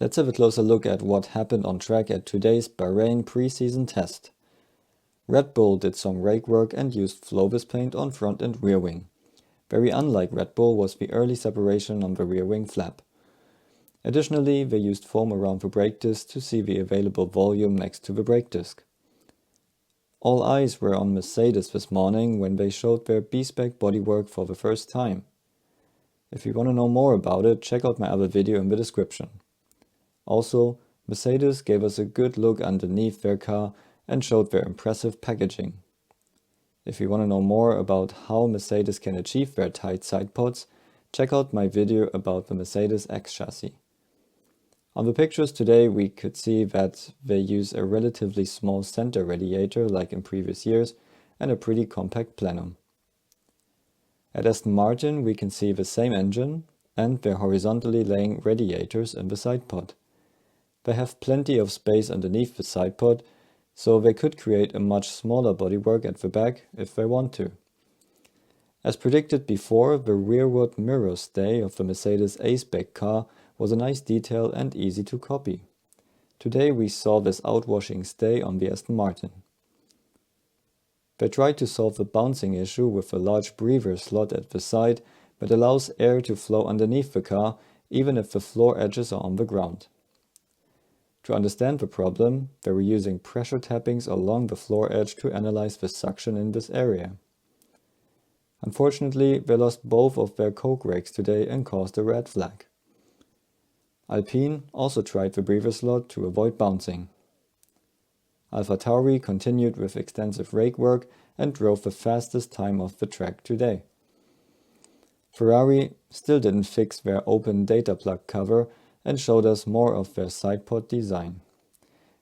Let's have a closer look at what happened on track at today's Bahrain pre-season test. Red Bull did some rake work and used Flovis paint on front and rear wing. Very unlike Red Bull was the early separation on the rear wing flap. Additionally, they used foam around the brake disc to see the available volume next to the brake disc. All eyes were on Mercedes this morning when they showed their B-Spec bodywork for the first time. If you want to know more about it, check out my other video in the description. Also, Mercedes gave us a good look underneath their car and showed their impressive packaging. If you want to know more about how Mercedes can achieve their tight side pods, check out my video about the Mercedes X chassis. On the pictures today we could see that they use a relatively small center radiator like in previous years and a pretty compact plenum. At Aston Martin we can see the same engine and their horizontally laying radiators in the side pod. They have plenty of space underneath the side pod, so they could create a much smaller bodywork at the back if they want to. As predicted before, the rearward mirror stay of the Mercedes A-Spec car was a nice detail and easy to copy. Today we saw this outwashing stay on the Aston Martin. They tried to solve the bouncing issue with a large breather slot at the side that allows air to flow underneath the car even if the floor edges are on the ground. To understand the problem, they were using pressure tappings along the floor edge to analyze the suction in this area. Unfortunately, they lost both of their coke rakes today and caused a red flag. Alpine also tried the breather slot to avoid bouncing. AlphaTauri continued with extensive rake work and drove the fastest time off the track today. Ferrari still didn't fix their open data plug cover and showed us more of their side pod design.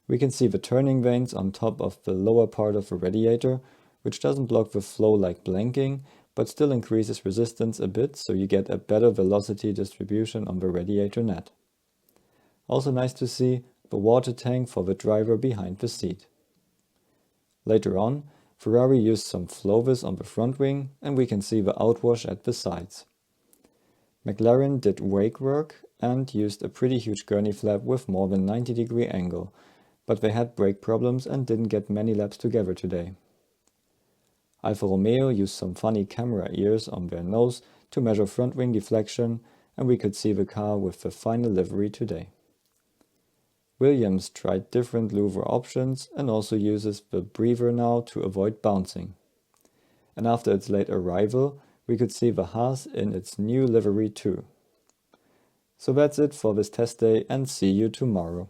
We can see the turning vanes on top of the lower part of the radiator, which doesn't block the flow like blanking, but still increases resistance a bit so you get a better velocity distribution on the radiator net. Also nice to see the water tank for the driver behind the seat. Later on, Ferrari used some Flovis on the front wing and we can see the outwash at the sides. McLaren did rake work and used a pretty huge gurney flap with more than 90-degree angle, but they had brake problems and didn't get many laps together today. Alfa Romeo used some funny camera ears on their nose to measure front wing deflection, and we could see the car with the final livery today. Williams tried different louver options and also uses the breather now to avoid bouncing. And after its late arrival, we could see the Haas in its new livery too. So that's it for this test day and see you tomorrow.